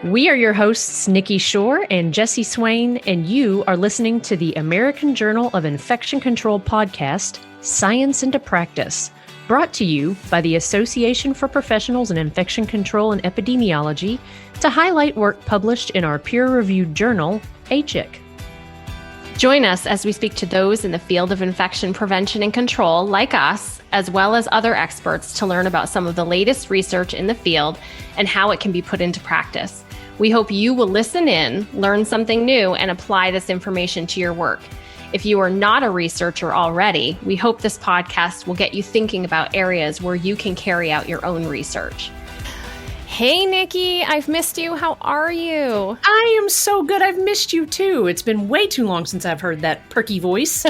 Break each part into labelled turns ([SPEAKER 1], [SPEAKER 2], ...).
[SPEAKER 1] We are your hosts, Nikki Shore and Jesse Swain, and you are listening to the American Journal of Infection Control podcast, Science into Practice, brought to you by the Association for Professionals in Infection Control and Epidemiology to highlight work published in our peer-reviewed journal, AJIC.
[SPEAKER 2] Join us as we speak to those in the field of infection prevention and control, like us, as well as other experts, to learn about some of the latest research in the field and how it can be put into practice. We hope you will listen in, learn something new, and apply this information to your work. If you are not a researcher already, we hope this podcast will get you thinking about areas where you can carry out your own research. Hey, Nikki, I've missed you. How are you?
[SPEAKER 1] I am so good. I've missed you too. It's been way too long since I've heard that perky voice.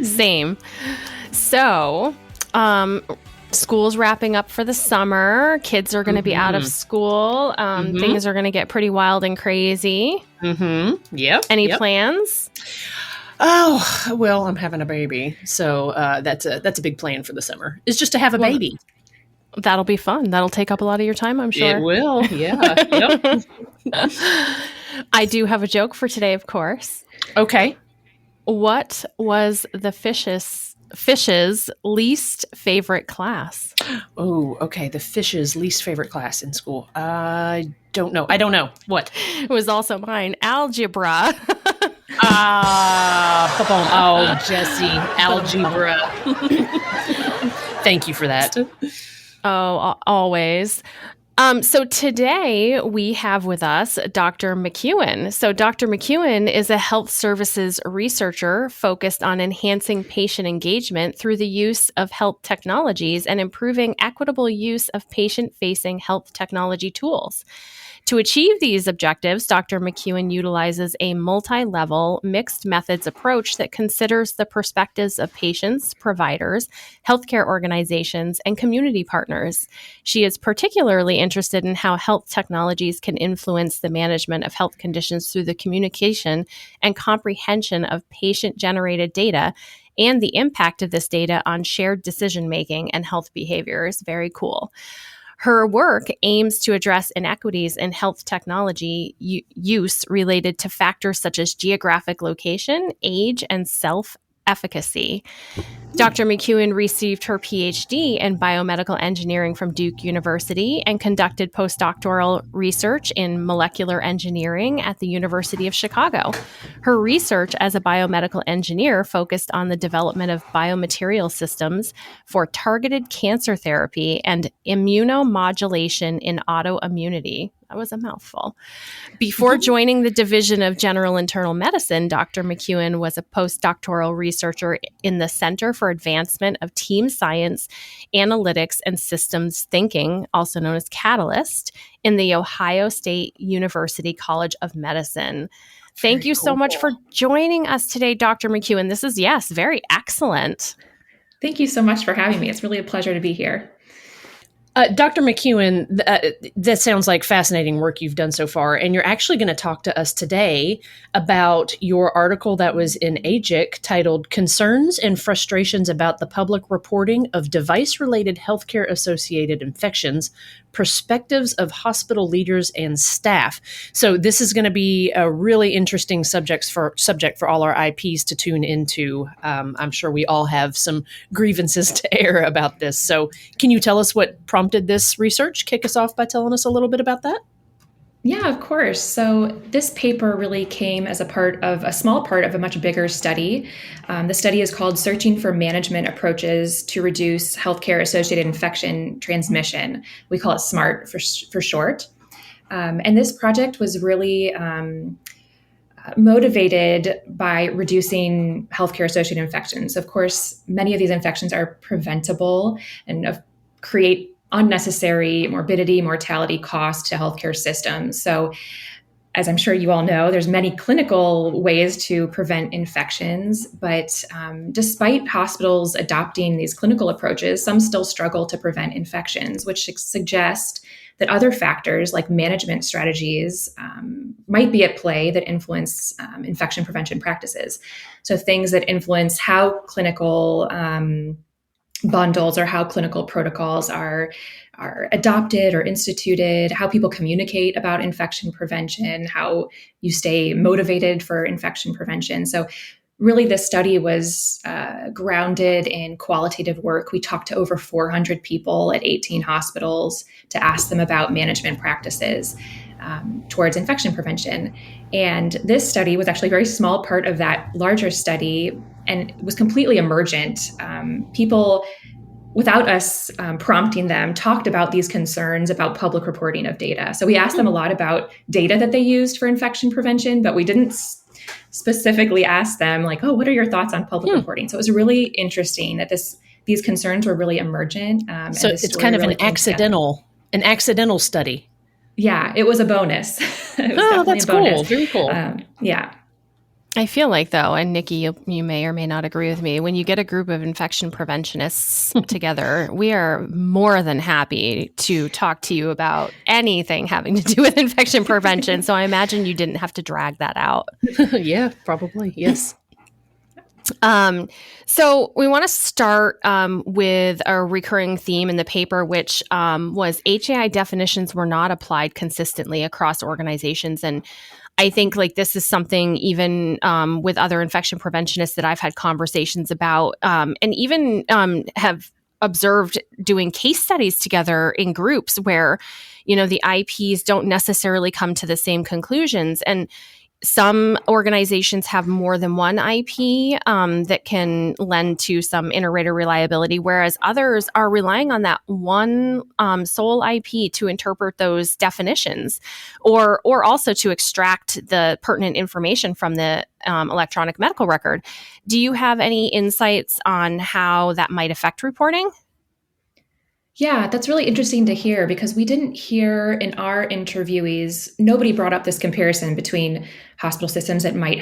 [SPEAKER 2] Same. So, school's wrapping up for the summer. Kids are going to be out of school. Things are going to get pretty wild and crazy.
[SPEAKER 1] Yep.
[SPEAKER 2] Any plans?
[SPEAKER 1] Oh, well, I'm having a baby. So that's a big plan for the summer, is just to have a baby.
[SPEAKER 2] That'll be fun. That'll take up a lot of your time, I'm sure.
[SPEAKER 1] It will, yeah. Yep.
[SPEAKER 2] I do have a joke for today, of course.
[SPEAKER 1] Okay.
[SPEAKER 2] What was the fish's least favorite class?
[SPEAKER 1] Oh, okay. The fish's least favorite class in school. I don't know. What?
[SPEAKER 2] It was also mine. Algebra.
[SPEAKER 1] Oh, Jesse, algebra. Thank you for that.
[SPEAKER 2] Oh, always. So today we have with us Dr. MacEwan. So Dr. MacEwan is a health services researcher focused on enhancing patient engagement through the use of health technologies and improving equitable use of patient-facing health technology tools. To achieve these objectives, Dr. MacEwan utilizes a multi-level mixed methods approach that considers the perspectives of patients, providers, healthcare organizations, and community partners. She is particularly interested in how health technologies can influence the management of health conditions through the communication and comprehension of patient-generated data and the impact of this data on shared decision-making and health behaviors. Very cool. Her work aims to address inequities in health technology use related to factors such as geographic location, age, and self-efficacy. Dr. MacEwan received her PhD in biomedical engineering from Duke University and conducted postdoctoral research in molecular engineering at the University of Chicago. Her research as a biomedical engineer focused on the development of biomaterial systems for targeted cancer therapy and immunomodulation in autoimmunity. That was a mouthful. Before joining the Division of General Internal Medicine, Dr. MacEwan was a postdoctoral researcher in the Center for Advancement of Team Science, Analytics, and Systems Thinking, also known as Catalyst, in the Ohio State University College of Medicine. Thank you so much for joining us today, Dr. MacEwan. This is, very excellent.
[SPEAKER 3] Thank you so much for having me. It's really a pleasure to be here.
[SPEAKER 1] Dr. MacEwan, that sounds like fascinating work you've done so far, and you're actually going to talk to us today about your article that was in AJIC titled Concerns and Frustrations About the Public Reporting of Device-Related Healthcare-Associated Infections, Perspectives of Hospital Leaders and Staff. So this is going to be a really interesting subject for all our IPs to tune into. I'm sure we all have some grievances to air about this. So can you tell us what prompted this research? Kick us off by telling us a little bit about that.
[SPEAKER 3] Yeah, of course. So this paper really came as a small part of a much bigger study. The study is called Searching for Management Approaches to Reduce Healthcare-Associated Infection Transmission. We call it SMART for short. And this project was really motivated by reducing healthcare-associated infections. Of course, many of these infections are preventable and create unnecessary morbidity, mortality cost to healthcare systems. So as I'm sure you all know, there's many clinical ways to prevent infections, but despite hospitals adopting these clinical approaches, some still struggle to prevent infections, which suggest that other factors like management strategies might be at play that influence infection prevention practices. So things that influence how clinical bundles or how clinical protocols are adopted or instituted, how people communicate about infection prevention, how you stay motivated for infection prevention. So really, this study was grounded in qualitative work. We talked to over 400 people at 18 hospitals to ask them about management practices towards infection prevention. And this study was actually a very small part of that larger study, and it was completely emergent. People, without us prompting them, talked about these concerns about public reporting of data. So we asked them a lot about data that they used for infection prevention, but we didn't specifically ask them like, oh, what are your thoughts on public reporting? So it was really interesting that these concerns were really emergent.
[SPEAKER 1] So it's kind of
[SPEAKER 3] really
[SPEAKER 1] an accidental study.
[SPEAKER 3] Yeah, it was a bonus. It was
[SPEAKER 1] that's cool. Very cool.
[SPEAKER 3] Yeah.
[SPEAKER 2] I feel like, though, and Nikki, you may or may not agree with me, when you get a group of infection preventionists together, we are more than happy to talk to you about anything having to do with infection prevention. So I imagine you didn't have to drag that out.
[SPEAKER 1] Yeah, probably. Yes.
[SPEAKER 2] So we want to start with a recurring theme in the paper, which was HAI definitions were not applied consistently across organizations. And I think like this is something even with other infection preventionists that I've had conversations about and even have observed doing case studies together in groups where, you know, the IPs don't necessarily come to the same conclusions. And some organizations have more than one IP that can lend to some inter-rater reliability, whereas others are relying on that one sole IP to interpret those definitions, or also to extract the pertinent information from the electronic medical record. Do you have any insights on how that might affect reporting?
[SPEAKER 3] Yeah, that's really interesting to hear because we didn't hear in our interviewees, nobody brought up this comparison between hospital systems that might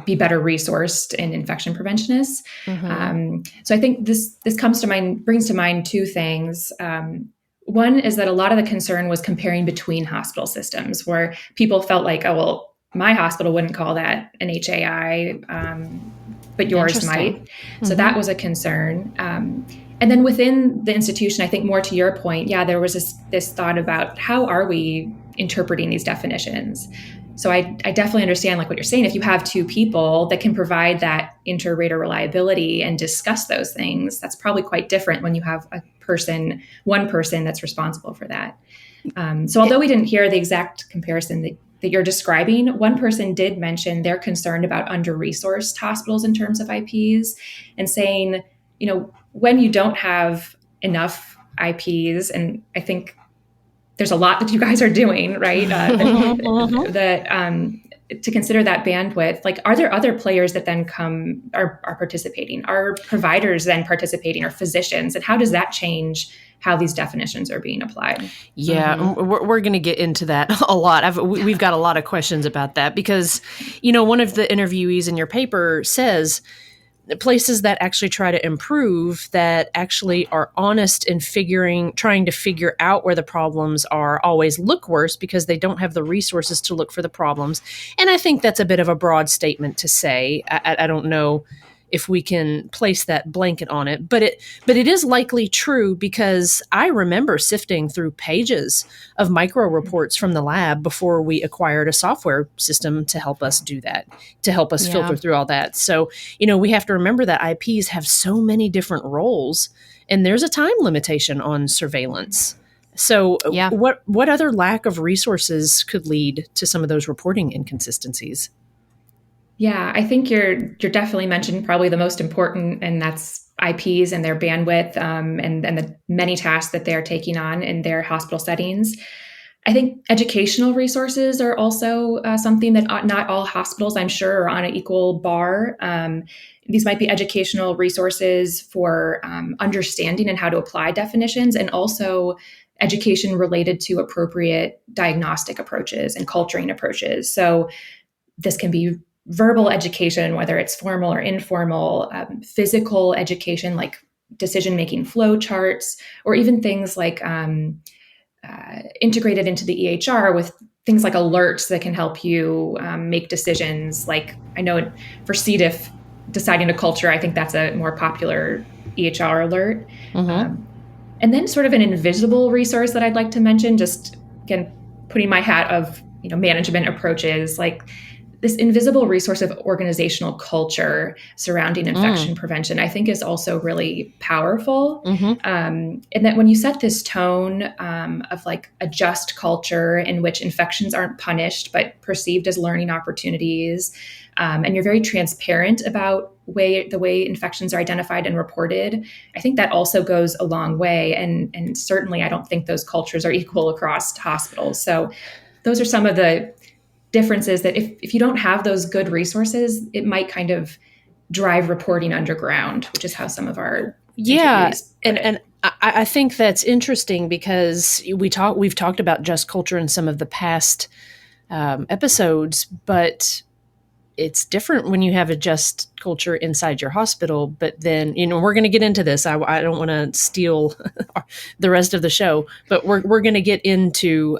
[SPEAKER 3] be better resourced in infection preventionists. So I think this brings to mind two things. One is that a lot of the concern was comparing between hospital systems where people felt like, oh, well, my hospital wouldn't call that an HAI, but yours might. So that was a concern. And then within the institution, I think more to your point, yeah, there was this thought about how are we interpreting these definitions? So I definitely understand like what you're saying. If you have two people that can provide that inter-rater reliability and discuss those things, that's probably quite different when you have one person that's responsible for that. So although we didn't hear the exact comparison that you're describing, one person did mention they're concerned about under-resourced hospitals in terms of IPs and saying, you know, when you don't have enough IPs, and I think there's a lot that you guys are doing, right? To consider that bandwidth, like, are there other players that then are participating? Are providers then participating, or physicians? And how does that change how these definitions are being applied?
[SPEAKER 1] Yeah, we're going to get into that a lot. We've got a lot of questions about that because, you know, one of the interviewees in your paper says places that actually try to improve, that actually are honest in trying to figure out where the problems are, always look worse because they don't have the resources to look for the problems. And I think that's a bit of a broad statement to say. I don't know if we can place that blanket on it, but it is likely true because I remember sifting through pages of micro reports from the lab before we acquired a software system to help us do that, to help us filter through all that. So, you know, we have to remember that IPs have so many different roles, and there's a time limitation on surveillance. So what other lack of resources could lead to some of those reporting inconsistencies?
[SPEAKER 3] Yeah, I think you're definitely mentioned probably the most important, and that's IPs and their bandwidth and the many tasks that they're taking on in their hospital settings. I think educational resources are also something that not all hospitals, I'm sure, are on an equal bar. These might be educational resources for understanding and how to apply definitions, and also education related to appropriate diagnostic approaches and culturing approaches. So this can be verbal education, whether it's formal or informal, physical education like decision-making flow charts, or even things like integrated into the EHR with things like alerts that can help you make decisions. Like I know for C. diff, deciding a culture, I think that's a more popular EHR alert.
[SPEAKER 1] Mm-hmm.
[SPEAKER 3] And then sort of an invisible resource that I'd like to mention, just again, putting my hat of management approaches, like this invisible resource of organizational culture surrounding infection prevention, I think is also really powerful.
[SPEAKER 1] Mm-hmm.
[SPEAKER 3] And that when you set this tone of like a just culture in which infections aren't punished, but perceived as learning opportunities, and you're very transparent about the way infections are identified and reported, I think that also goes a long way. And certainly I don't think those cultures are equal across hospitals. So those are some of the differences that if you don't have those good resources, it might kind of drive reporting underground, which is how some of our interviewees put it.
[SPEAKER 1] And I think that's interesting because we've talked about just culture in some of the past episodes, but it's different when you have a just culture inside your hospital. But then, we're going to get into this. I don't want to steal the rest of the show, but we're going to get into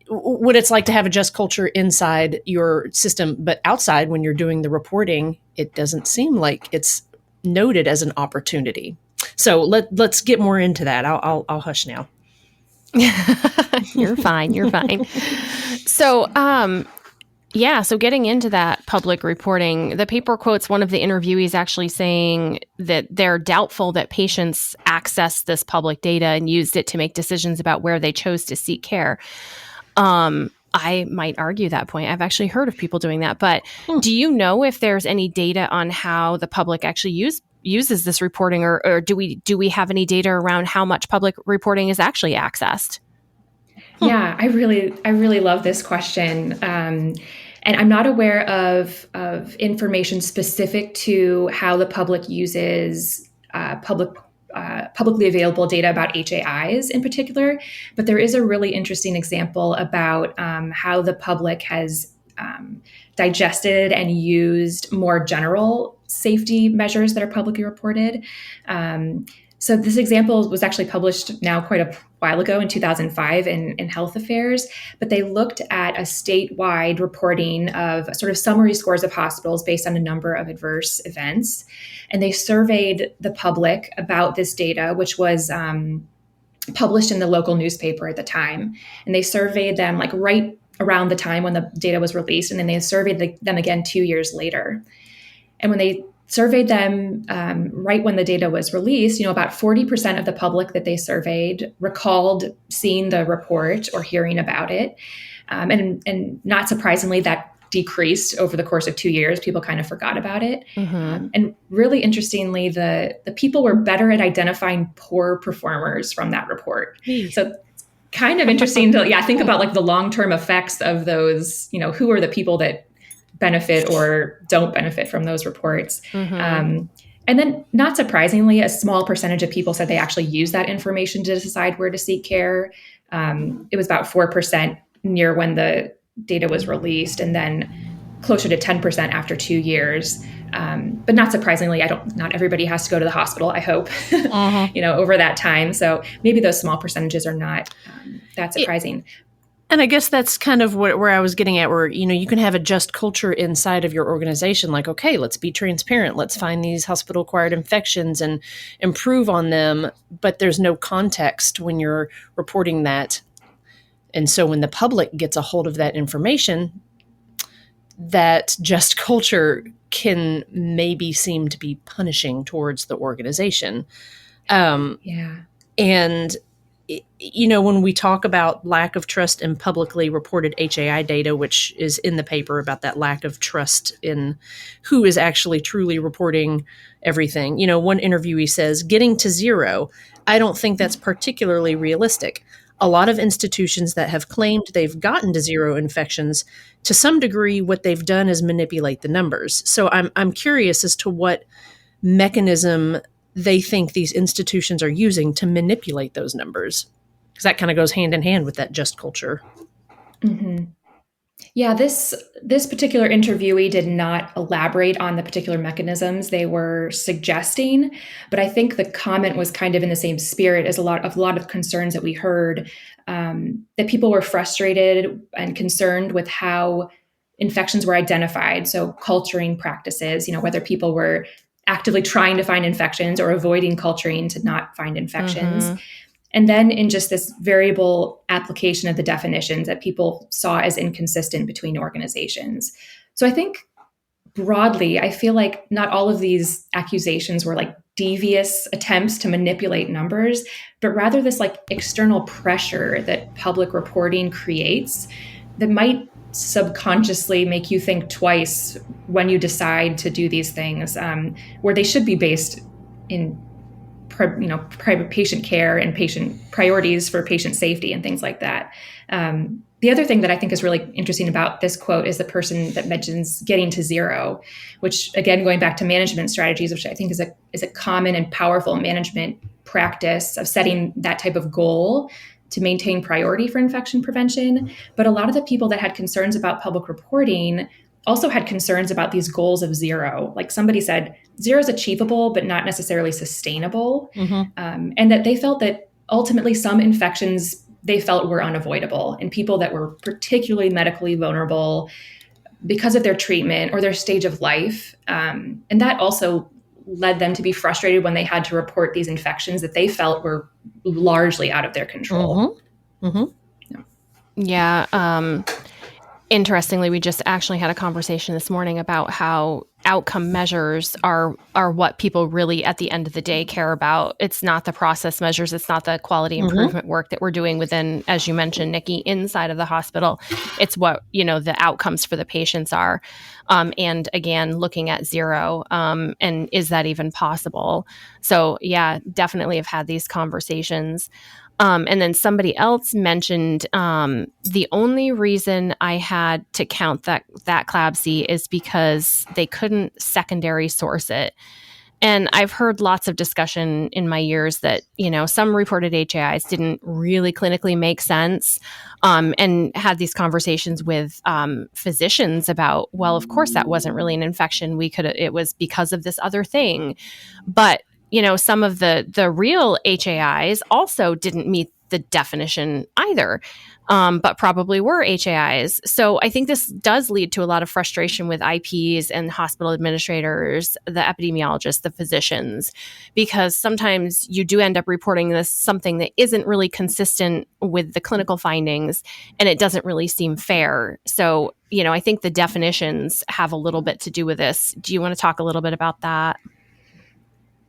[SPEAKER 1] what it's like to have a just culture inside your system, but outside when you're doing the reporting, it doesn't seem like it's noted as an opportunity. So let's get more into that. I'll hush now.
[SPEAKER 2] You're fine. You're fine. So, so getting into that public reporting, the paper quotes one of the interviewees actually saying that they're doubtful that patients accessed this public data and used it to make decisions about where they chose to seek care. I might argue that point. I've actually heard of people doing that, but do you know if there's any data on how the public actually uses this reporting, or do we have any data around how much public reporting is actually accessed?
[SPEAKER 3] Yeah, I really love this question. And I'm not aware of information specific to how the public uses publicly available data about HAIs in particular, but there is a really interesting example about how the public has digested and used more general safety measures that are publicly reported. So this example was actually published now quite a while ago in 2005 in Health Affairs, but they looked at a statewide reporting of sort of summary scores of hospitals based on a number of adverse events. And they surveyed the public about this data, which was published in the local newspaper at the time. And they surveyed them like right around the time when the data was released. And then they surveyed them again 2 years later. And when they surveyed them right when the data was released, about 40% of the public that they surveyed recalled seeing the report or hearing about it. And not surprisingly, that decreased over the course of 2 years. People kind of forgot about it.
[SPEAKER 2] Mm-hmm.
[SPEAKER 3] And really interestingly, the people were better at identifying poor performers from that report. So kind of interesting to think about like the long-term effects of those, who are the people that benefit or don't benefit from those reports.
[SPEAKER 2] Mm-hmm.
[SPEAKER 3] And then not surprisingly, a small percentage of people said they actually use that information to decide where to seek care. It was about 4% near when the data was released, and then closer to 10% after 2 years. But not surprisingly, not everybody has to go to the hospital, I hope, over that time. So maybe those small percentages are not that surprising.
[SPEAKER 1] And I guess that's kind of where I was getting at, where, you can have a just culture inside of your organization. Like, okay, let's be transparent. Let's find these hospital-acquired infections and improve on them. But there's no context when you're reporting that. And so when the public gets a hold of that information, that just culture can maybe seem to be punishing towards the organization. And when we talk about lack of trust in publicly reported HAI data, which is in the paper about that lack of trust in who is actually truly reporting everything, one interviewee says, getting to zero, I don't think that's particularly realistic. A lot of institutions that have claimed they've gotten to zero infections, to some degree, what they've done is manipulate the numbers. So I'm curious as to what mechanism they think these institutions are using to manipulate those numbers, because that kind of goes hand in hand with that just culture.
[SPEAKER 3] Mm-hmm. Yeah, this particular interviewee did not elaborate on the particular mechanisms they were suggesting, but I think the comment was kind of in the same spirit as a lot of concerns that we heard, that people were frustrated and concerned with how infections were identified. So culturing practices, whether people were actively trying to find infections or avoiding culturing to not find infections.
[SPEAKER 2] Mm-hmm.
[SPEAKER 3] And then in just this variable application of the definitions that people saw as inconsistent between organizations. So I think broadly, I feel like not all of these accusations were like devious attempts to manipulate numbers, but rather this like external pressure that public reporting creates that might subconsciously make you think twice when you decide to do these things, where they should be based in private patient care and patient priorities for patient safety and things like that. The other thing that I think is really interesting about this quote is the person that mentions getting to zero, which again, going back to management strategies, which I think is a common and powerful management practice of setting that type of goal to maintain priority for infection prevention. But a lot of the people that had concerns about public reporting also had concerns about these goals of zero. Like somebody said, zero is achievable, but not necessarily sustainable.
[SPEAKER 1] Mm-hmm.
[SPEAKER 3] And that they felt that ultimately some infections they felt were unavoidable, and people that were particularly medically vulnerable because of their treatment or their stage of life. And that also led them to be frustrated when they had to report these infections that they felt were largely out of their control.
[SPEAKER 1] Mm-hmm. Mm-hmm.
[SPEAKER 2] Yeah. Interestingly, we just actually had a conversation this morning about how outcome measures are what people really, at the end of the day, care about. It's not the process measures. It's not the quality improvement work that we're doing within, as you mentioned, Nikki, inside of the hospital. It's what, the outcomes for the patients are. And again, looking at zero, and is that even possible? So yeah, definitely have had these conversations. And then somebody else mentioned the only reason I had to count that CLABSI is because they couldn't secondary source it. And I've heard lots of discussion in my years that, some reported HAIs didn't really clinically make sense, and had these conversations with physicians about, well, of course, that wasn't really an infection. It was because of this other thing. But some of the real HAIs also didn't meet the definition either, but probably were HAIs. So I think this does lead to a lot of frustration with IPs and hospital administrators, the epidemiologists, the physicians, because sometimes you do end up reporting something that isn't really consistent with the clinical findings, and it doesn't really seem fair. So, I think the definitions have a little bit to do with this. Do you want to talk a little bit about that?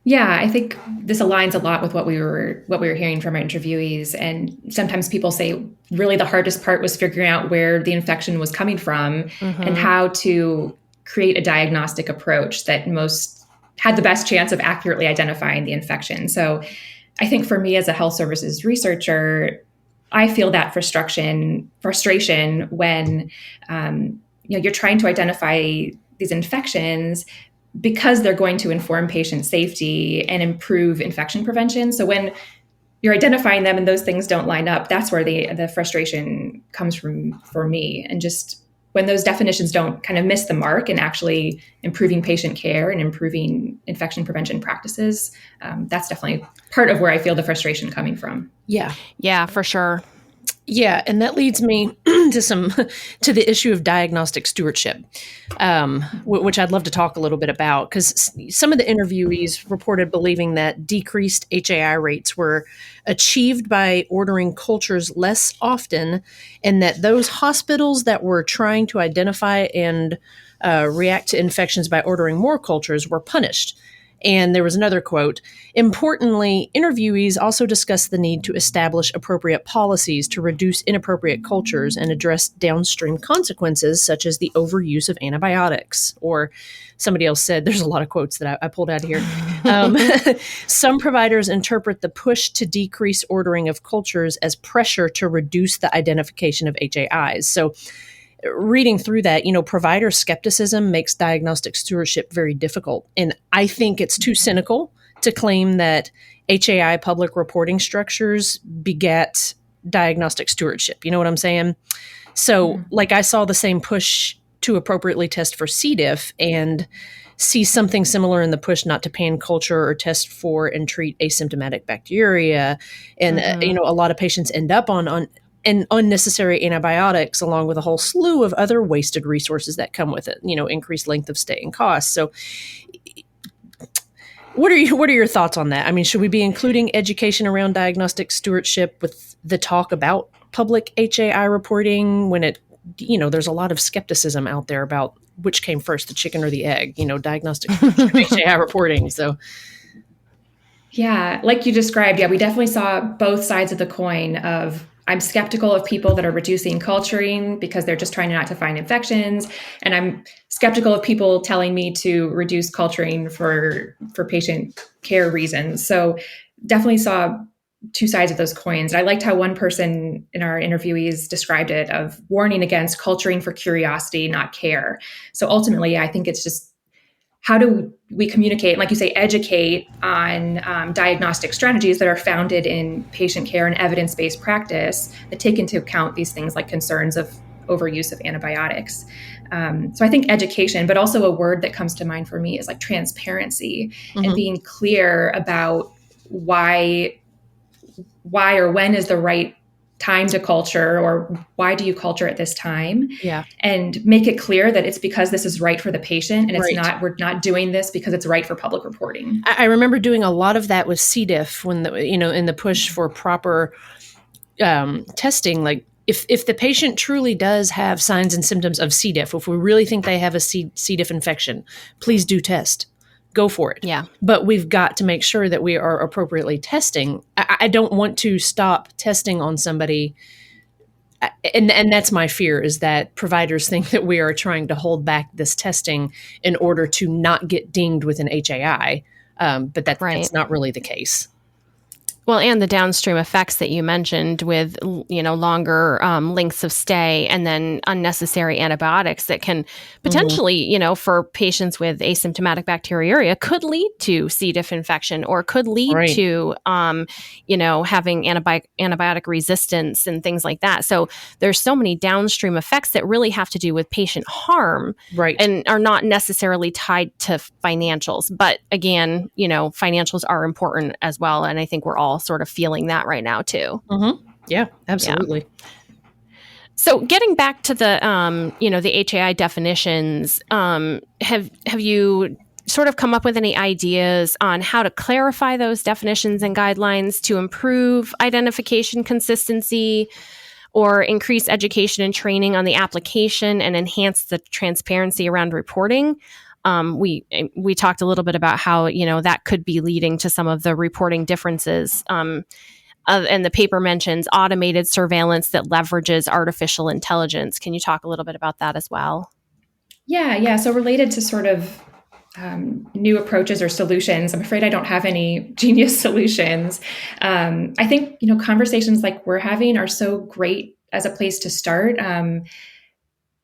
[SPEAKER 3] Yeah, I think this aligns a lot with what we were hearing from our interviewees. And sometimes people say really the hardest part was figuring out where the infection was coming from and how to create a diagnostic approach that most had the best chance of accurately identifying the infection. So I think for me as a health services researcher, I feel that frustration when you're trying to identify these infections because they're going to inform patient safety and improve infection prevention. So when you're identifying them and those things don't line up, that's where the frustration comes from for me. And just when those definitions don't kind of miss the mark and actually improving patient care and improving infection prevention practices, that's definitely part of where I feel the frustration coming from.
[SPEAKER 2] Yeah, for sure.
[SPEAKER 1] Yeah, and that leads me to the issue of diagnostic stewardship, which I'd love to talk a little bit about, because some of the interviewees reported believing that decreased HAI rates were achieved by ordering cultures less often, and that those hospitals that were trying to identify and react to infections by ordering more cultures were punished. And there was another quote. Importantly, interviewees also discussed the need to establish appropriate policies to reduce inappropriate cultures and address downstream consequences, such as the overuse of antibiotics. Or somebody else said, there's a lot of quotes that I pulled out of here. Some providers interpret the push to decrease ordering of cultures as pressure to reduce the identification of HAIs. So reading through that, provider skepticism makes diagnostic stewardship very difficult. And I think it's too cynical to claim that HAI public reporting structures beget diagnostic stewardship. You know what I'm saying? So like I saw the same push to appropriately test for C. diff and see something similar in the push not to pan culture or test for and treat asymptomatic bacteria. And, a lot of patients end up on and unnecessary antibiotics, along with a whole slew of other wasted resources that come with it, increased length of stay and cost. So What are your thoughts on that? I mean, should we be including education around diagnostic stewardship with the talk about public HAI reporting when there's a lot of skepticism out there about which came first, the chicken or the egg, diagnostic stewardship, HAI reporting. So,
[SPEAKER 3] Yeah, like you described, yeah, we definitely saw both sides of the coin of I'm skeptical of people that are reducing culturing because they're just trying not to find infections. And I'm skeptical of people telling me to reduce culturing for patient care reasons. So definitely saw two sides of those coins. I liked how one person in our interviewees described it of warning against culturing for curiosity, not care. So ultimately, I think it's just how do we communicate, like you say, educate on diagnostic strategies that are founded in patient care and evidence-based practice that take into account these things like concerns of overuse of antibiotics. So I think education, but also a word that comes to mind for me is like transparency and being clear about why or when is the right time to culture, or why do you culture at this time?
[SPEAKER 1] yeah.
[SPEAKER 3] And make it clear that it's because this is right for the patient, and
[SPEAKER 1] Right.
[SPEAKER 3] we're not doing this because it's right for public reporting.
[SPEAKER 1] I remember doing a lot of that with C. diff when in the push for proper testing. Like if the patient truly does have signs and symptoms of C. diff, if we really think they have a C. diff infection, please do test. Go for it.
[SPEAKER 2] Yeah.
[SPEAKER 1] But we've got to make sure that we are appropriately testing. I don't want to stop testing on somebody. And that's my fear, is that providers think that we are trying to hold back this testing in order to not get dinged with an HAI. But that's not really the case.
[SPEAKER 2] Well, and the downstream effects that you mentioned with, longer lengths of stay and then unnecessary antibiotics that can potentially, for patients with asymptomatic bacteriuria could lead to C. diff infection or could lead to, having antibiotic resistance and things like that. So there's so many downstream effects that really have to do with patient harm and are not necessarily tied to financials. But again, financials are important as well. And I think we're all sort of feeling that right now too.
[SPEAKER 1] Yeah, absolutely.
[SPEAKER 2] Yeah. So getting back to the, the HAI definitions, have you sort of come up with any ideas on how to clarify those definitions and guidelines to improve identification consistency or increase education and training on the application and enhance the transparency around reporting? We talked a little bit about how, that could be leading to some of the reporting differences. And the paper mentions automated surveillance that leverages artificial intelligence. Can you talk a little bit about that as well?
[SPEAKER 3] Yeah. So related to sort of new approaches or solutions, I'm afraid I don't have any genius solutions. I think, conversations like we're having are so great as a place to start.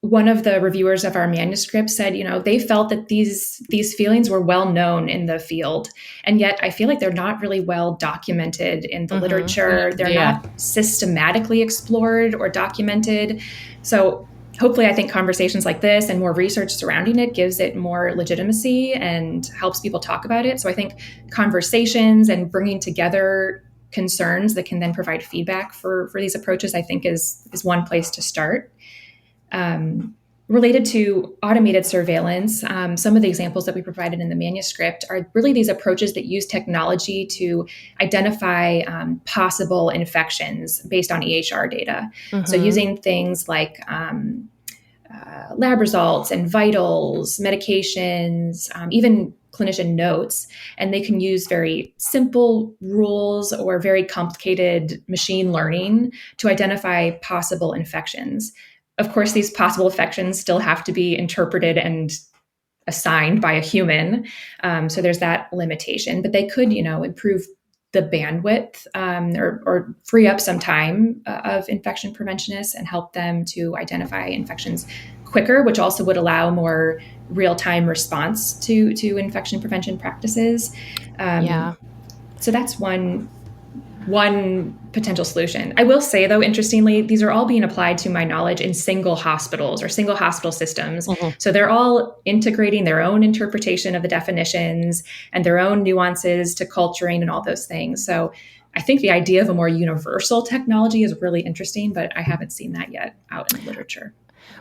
[SPEAKER 3] One of the reviewers of our manuscript said, they felt that these feelings were well known in the field, and yet I feel like they're not really well documented in the literature. They're not systematically explored or documented. So hopefully, I think conversations like this and more research surrounding it gives it more legitimacy and helps people talk about it. So I think conversations and bringing together concerns that can then provide feedback for these approaches, I think is one place to start. Related to automated surveillance, some of the examples that we provided in the manuscript are really these approaches that use technology to identify possible infections based on EHR data. So using things like lab results and vitals, medications, even clinician notes, and they can use very simple rules or very complicated machine learning to identify possible infections. Of course, these possible infections still have to be interpreted and assigned by a human. So there's that limitation, but they could, improve the bandwidth or free up some time of infection preventionists and help them to identify infections quicker, which also would allow more real-time response to infection prevention practices. So that's one potential solution. I will say, though, interestingly, these are all being applied, to my knowledge, in single hospitals or single hospital systems. So they're all integrating their own interpretation of the definitions and their own nuances to culturing and all those things. So I think the idea of a more universal technology is really interesting, but I haven't seen that yet out in the literature.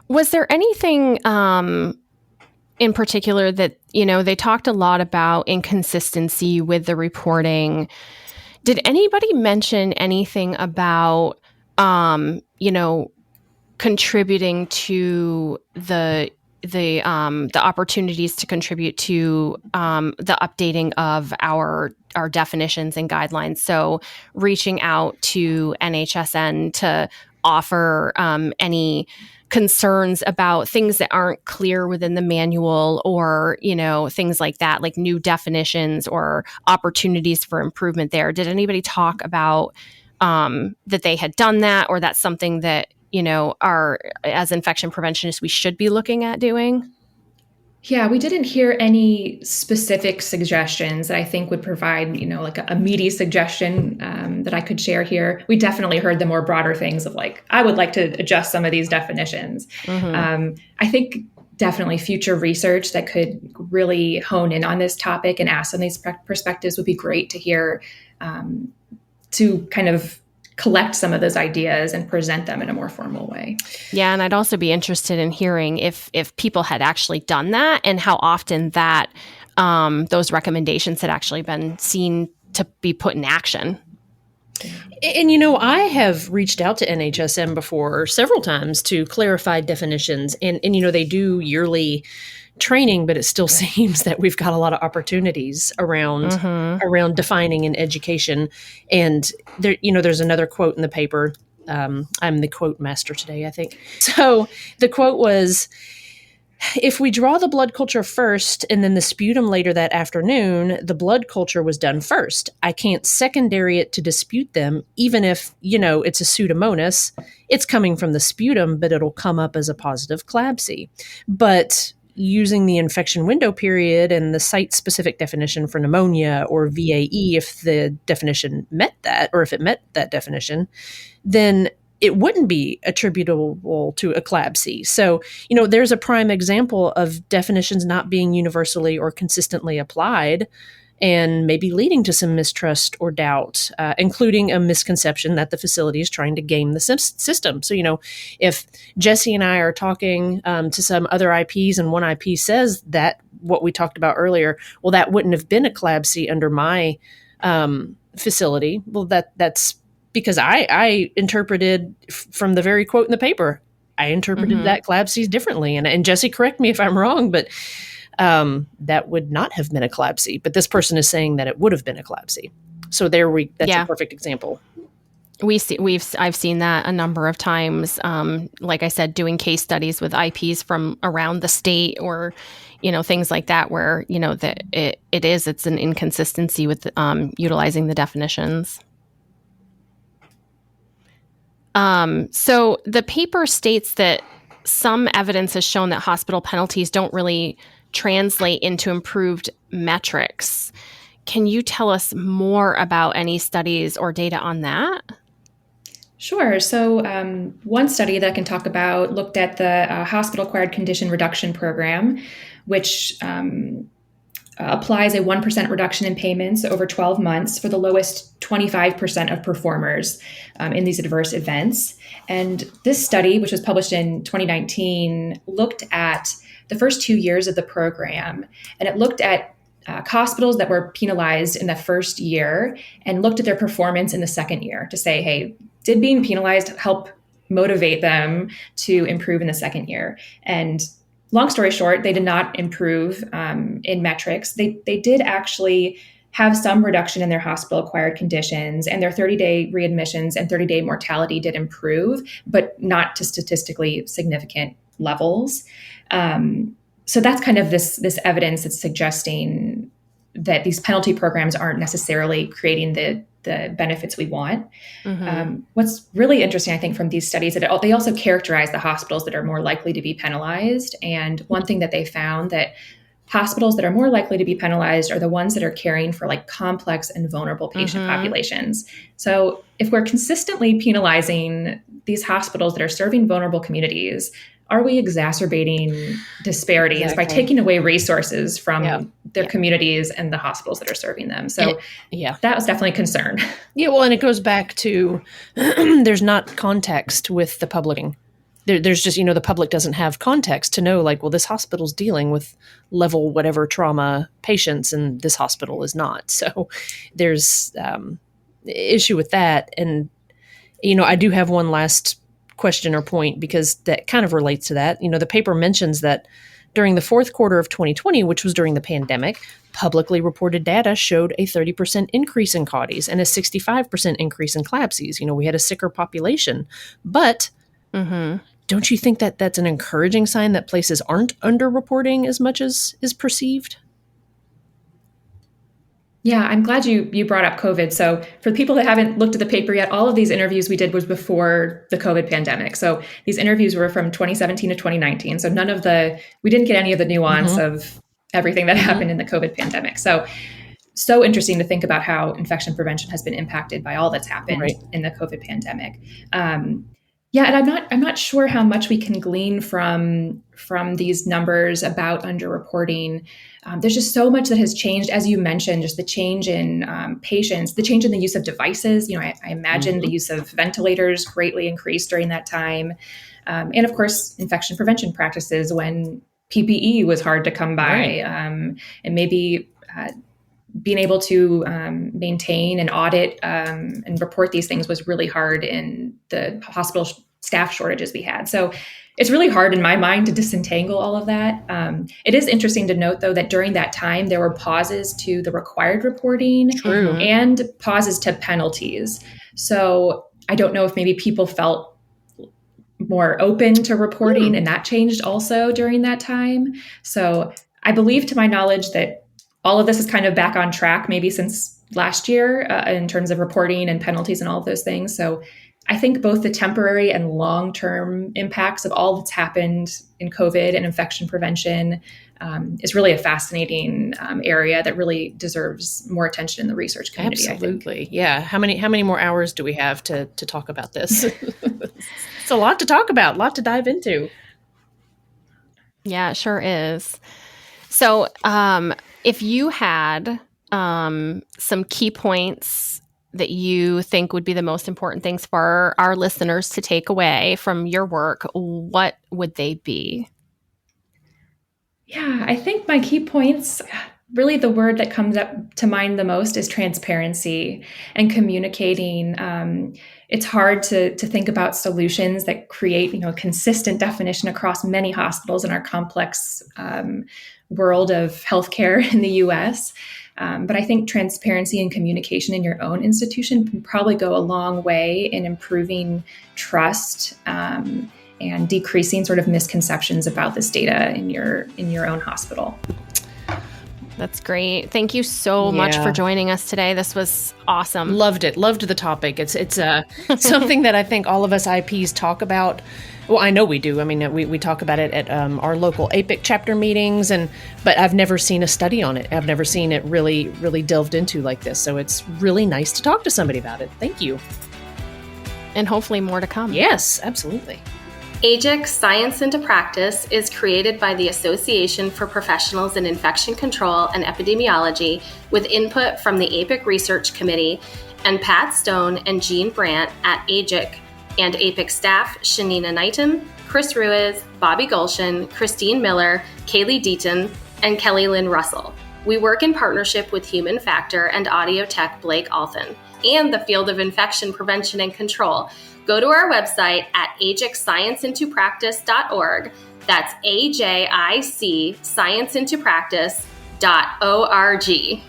[SPEAKER 2] Was there anything in particular that, they talked a lot about inconsistency with the reporting. Did anybody mention anything about, contributing to the opportunities to contribute to the updating of our definitions and guidelines? So reaching out to NHSN to offer any concerns about things that aren't clear within the manual, or things like that, like new definitions or opportunities for improvement there. Did anybody talk about that they had done that, or that's something that as infection preventionists we should be looking at doing?
[SPEAKER 3] Yeah, we didn't hear any specific suggestions that I think would provide, like a meaty suggestion that I could share here. We definitely heard the more broader things of like, I would like to adjust some of these definitions. I think definitely future research that could really hone in on this topic and ask on these perspectives would be great to hear, to kind of collect some of those ideas and present them in a more formal way.
[SPEAKER 2] Yeah, and I'd also be interested in hearing if people had actually done that, and how often that those recommendations had actually been seen to be put in action.
[SPEAKER 1] And, I have reached out to NHSM before several times to clarify definitions. And they do yearly training, but it still seems that we've got a lot of opportunities around defining and education. And there's another quote in the paper. I'm the quote master today, I think. So the quote was, "If we draw the blood culture first and then the sputum later that afternoon, the blood culture was done first. I can't secondary it to dispute them, even if, it's a pseudomonas. It's coming from the sputum, but it'll come up as a positive CLABSI. But using the infection window period and the site-specific definition for pneumonia or VAE, if the definition met that, or if it met that definition, then it wouldn't be attributable to a CLABSI. So, there's a prime example of definitions not being universally or consistently applied, and maybe leading to some mistrust or doubt, including a misconception that the facility is trying to game the system. So, if Jesse and I are talking to some other IPs and one IP says that what we talked about earlier, well, that wouldn't have been a CLABSI under my facility. Well, that's because I interpreted from the very quote in the paper, I interpreted that CLABSI differently. And Jesse, correct me if I'm wrong, but that would not have been a CLABSI, but this person is saying that it would have been a CLABSI. So that's a perfect example.
[SPEAKER 2] I've seen that a number of times. Like I said, doing case studies with IPs from around the state, or, things like that, where, that it's an inconsistency with utilizing the definitions. So the paper states that some evidence has shown that hospital penalties don't really translate into improved metrics. Can you tell us more about any studies or data on that?
[SPEAKER 3] Sure. So one study that I can talk about looked at the hospital-acquired condition reduction program, which applies a 1% reduction in payments over 12 months for the lowest 25% of performers in these adverse events. And this study, which was published in 2019, looked at the first 2 years of the program, and it looked at hospitals that were penalized in the first year and looked at their performance in the second year to say, hey, did being penalized help motivate them to improve in the second year? And long story short, they did not improve in metrics. They did actually have some reduction in their hospital-acquired conditions, and their 30-day readmissions and 30-day mortality did improve, but not to statistically significant levels. So that's kind of this evidence that's suggesting that these penalty programs aren't necessarily creating the benefits we want. What's really interesting, I think, from these studies, that they also characterize the hospitals that are more likely to be penalized. And one thing that they found, that hospitals that are more likely to be penalized are the ones that are caring for like complex and vulnerable patient populations. So if we're consistently penalizing these hospitals that are serving vulnerable communities, are we exacerbating disparities by taking away resources from their communities and the hospitals that are serving them? So that was definitely a concern.
[SPEAKER 1] Yeah, well, and it goes back to there's not context with the publishing. there's just, the public doesn't have context to know, like, well, this hospital's dealing with level whatever trauma patients and this hospital is not. So there's issue with that. And, I do have one last question or point, because that kind of relates to that. The paper mentions that during the fourth quarter of 2020, which was during the pandemic, publicly reported data showed a 30% increase in CAUTIs and a 65% increase in CLABSIs. We had a sicker population. But don't you think that that's an encouraging sign that places aren't underreporting as much as is perceived?
[SPEAKER 3] Yeah, I'm glad you brought up COVID. So for the people that haven't looked at the paper yet, all of these interviews we did was before the COVID pandemic. So these interviews were from 2017 to 2019. So we didn't get any of the nuance of everything that happened in the COVID pandemic. So interesting to think about how infection prevention has been impacted by all that's happened in the COVID pandemic. Yeah, and I'm not sure how much we can glean from these numbers about underreporting. There's just so much that has changed, as you mentioned, just the change in patients, the change in the use of devices. I imagine the use of ventilators greatly increased during that time. And of course, infection prevention practices when PPE was hard to come by, and maybe being able to maintain and audit and report these things was really hard in the hospital staff shortages we had. So it's really hard in my mind to disentangle all of that. It is interesting to note, though, that during that time, there were pauses to the required reporting and pauses to penalties. So I don't know if maybe people felt more open to reporting and that changed also during that time. So I believe, to my knowledge, that all of this is kind of back on track, maybe since last year in terms of reporting and penalties and all of those things. So I think both the temporary and long-term impacts of all that's happened in COVID and infection prevention is really a fascinating area that really deserves more attention in the research community.
[SPEAKER 1] Absolutely.
[SPEAKER 3] I think.
[SPEAKER 1] Yeah. How many more hours do we have to talk about this? It's a lot to talk about, a lot to dive into.
[SPEAKER 2] Yeah, it sure is. So if you had some key points that you think would be the most important things for our listeners to take away from your work, what would they be?
[SPEAKER 3] Yeah, I think my key points, really the word that comes up to mind the most is transparency and communicating. It's hard to think about solutions that create, a consistent definition across many hospitals in our complex world of healthcare in the U.S. But I think transparency and communication in your own institution can probably go a long way in improving trust and decreasing sort of misconceptions about this data in your own hospital.
[SPEAKER 2] That's great. Thank you so much for joining us today. This was awesome.
[SPEAKER 1] Loved it. Loved the topic. It's something that I think all of us IPs talk about. Well, I know we do. I mean, we talk about it at our local APIC chapter meetings, but I've never seen a study on it. I've never seen it really, really delved into like this. So it's really nice to talk to somebody about it. Thank you.
[SPEAKER 2] And hopefully more to come.
[SPEAKER 1] Yes, absolutely.
[SPEAKER 2] AJIC Science into Practice is created by the Association for Professionals in Infection Control and Epidemiology with input from the APIC Research Committee and Pat Stone and Jean Brandt at AJIC, and APIC staff Shanina Knighton, Chris Ruiz, Bobby Gulshan, Christine Miller, Kaylee Deaton, and Kelly Lynn Russell. We work in partnership with Human Factor and audio tech Blake Alphen and the field of infection prevention and control. Go to our website at ajicscienceintopractice.org. That's AJIC scienceintopractice.org.